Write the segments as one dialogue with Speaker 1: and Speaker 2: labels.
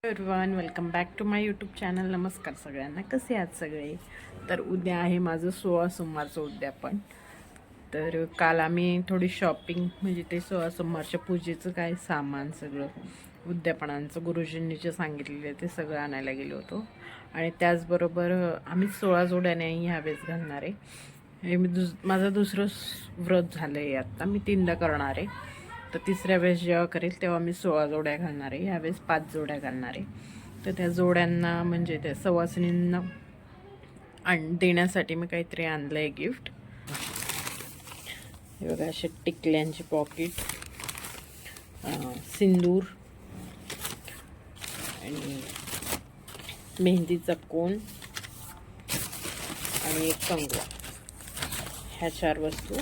Speaker 1: Everyone, welcome back to my YouTube channel. नमस्कार सगळ्यांना. कसे आहात सगळे? तर उद्या आहे माझं 16 सोमवारचं उद्यापन. तर काल आम्ही थोडी शॉपिंग, म्हणजे ते 16 सोमवारच्या पूजेचं काय सामान सगळं उद्यापनांचं गुरुजींनी जे सांगितलेलं ते सगळं आणायला गेलो होतो. आणि त्याचबरोबर आम्ही 16 जोड्याने ह्यावेळेस घालणार आहे. हे माझं दुसरं व्रत झालं आहे. आत्ता मी 3दा करणार आहे. तर तिसऱ्या वेळेस जेव्हा करेल तेव्हा मी 16 जोड्या घालणार आहे. ह्यावेळेस 5 जोड्या घालणार आहे. तर त्या जोड्यांना म्हणजे त्या सवासिनींना देण्यासाठी मी काहीतरी आणलं आहे गिफ्ट. हे बघा, असे टिकल्यांचे पॉकेट, सिंदूर आणि मेहंदीचा कोन आणि एक कंगवा, ह्या 4 वस्तू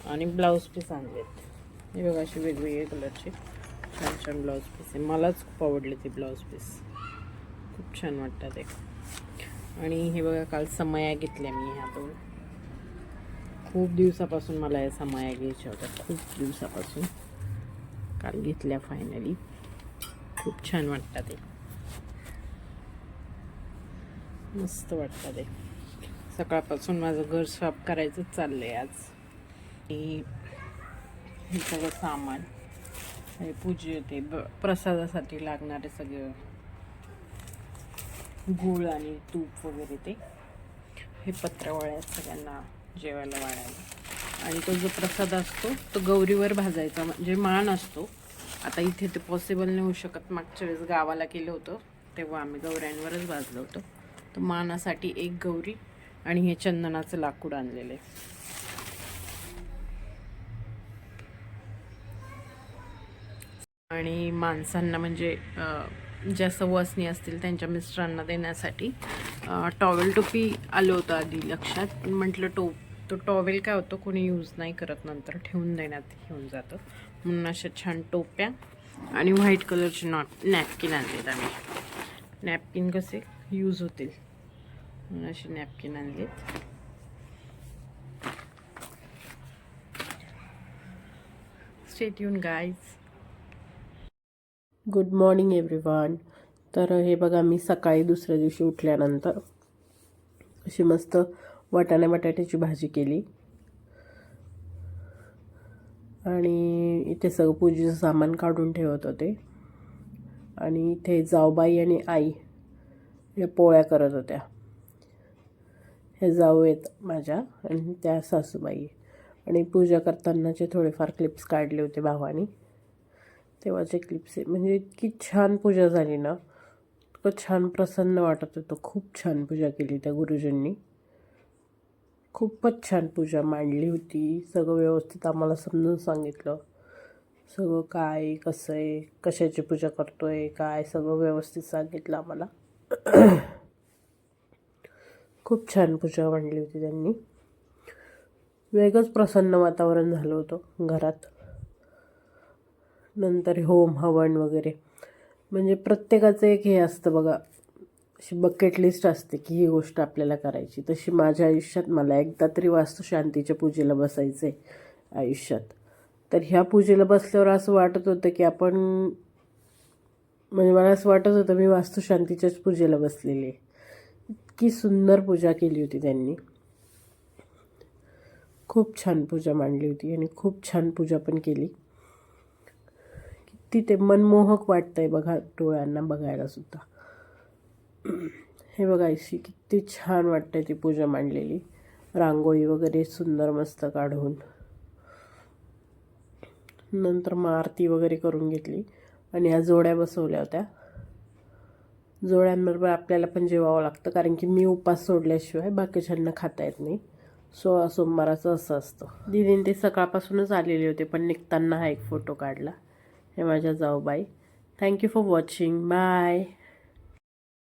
Speaker 1: आणि ब्लाऊज पीस आणलेत. हे बघा, असे वेगवेगळे कलरचे छान छान ब्लाऊज पीस आहे. मलाच खूप आवडले ते ब्लाऊज पीस, खूप छान वाटतात ते. आणि हे बघा, काल समया घेतल्या मी ह्या 2. खूप दिवसापासून मला या समया घ्यायच्या होत्या, खूप दिवसापासून. काल घेतल्या फायनली. खूप छान वाटतात ते, मस्त वाटतात ते. सकाळपासून माझं घर साफ करायचं चाललं आहे आज. हे सगळं सामान, हे पूजे ते प्रसादासाठी लागणारे सगळं गूळ आणि तूप वगैरे ते. हे पत्रावळ्या सगळ्यांना जेवायला वाढायला. आणि तो जो प्रसाद असतो तो गौरीवर भाजायचा, म्हणजे मान असतो. आता इथे ते पॉसिबल नाही होऊ शकत. मागच्या वेळेस गावाला केलं होतं तेव्हा आम्ही गौऱ्यांवरच भाजलं होतं. तर मानासाठी एक गौरी आणि हे चंदनाचं लाकूड आणलेलं आहे. आणि माणसांना म्हणजे ज्या सवासनी असतील त्यांच्या मिस्टरांना देण्यासाठी टॉवेल टोपी आलं होतं आधी लक्षात. म्हटलं तो टॉवेल काय होतं, कोणी यूज नाही करत, नंतर ठेवून देण्यात घेऊन जातं. म्हणून अशा छान टोप्या आणि व्हाईट कलरचे नॅपकिन आणलेत आम्ही. नॅपकिन कसे यूज होतील म्हणून असे नॅपकिन आणलेत. Stay tune guys. Good morning everyone. तर हे बघा, मी सकाळी दुसऱ्या दिवशी उठल्यानंतर अशी मस्त बटाट्याची भाजी केली. आणि इथे सगळं पूजेचं सामान काढून ठेवत होते. आणि इथे जाऊबाई आणि आई या पोळ्या करत होत्या. हे जाऊ आहेत माझ्या आणि त्या सासूबाई. आणि पूजा करतानाचे थोडेफार क्लिप्स काढले होते भावानी, तेव्हाचे क्लिप्स. म्हणजे इतकी छान पूजा झाली ना, इतकं छान प्रसन्न वाटत होतं. खूप छान पूजा केली त्या गुरुजींनी. खूपच छान पूजा मांडली होती. सगळं व्यवस्थित आम्हाला समजून सांगितलं. सगळं काय कसं आहे, कशाची पूजा करतोय, काय सगळं व्यवस्थित सांगितलं आम्हाला. खूप छान पूजा मांडली होती त्यांनी. वेगळंच प्रसन्न वातावरण झालं होतं घरात. नंतर होम हवन वगैरे, म्हणजे प्रत्येकाचं एक हे असतं बघा, अशी बकेट लिस्ट असते की ही गोष्ट आपल्याला करायची. तशी माझ्या आयुष्यात मला एकदा तरी वास्तुशांतीच्या पूजेला बसायचं आहे आयुष्यात. तर ह्या पूजेला बसल्यावर असं वाटत होतं की आपण, म्हणजे मला असं वाटत होतं मी वास्तुशांतीच्याच पूजेला बसलेली आहे. इतकी सुंदर पूजा केली होती त्यांनी. खूप छान पूजा मांडली होती आणि खूप छान पूजा पण केली. किती ते मनमोहक वाटतंय बघा डोळ्यांना बघायला सुद्धा. हे बघा, अशी किती छान वाटतंय ती पूजा मांडलेली. रांगोळी वगैरे सुंदर मस्त काढून. नंतर मग आरती वगैरे करून घेतली आणि ह्या जोड्या बसवल्या होत्या. जोड्यांबरोबर आपल्याला पण जेवावं लागतं, कारण की मी उपास सोडल्याशिवाय बाकीच्यांना खाता येत नाही. 16 सोमवाराचं असं असतं. दीदीने ते सकाळपासूनच आलेले होते, पण निघताना हा एक फोटो काढला. हे माझ्या जाऊबाई. Thank you for watching. बाय.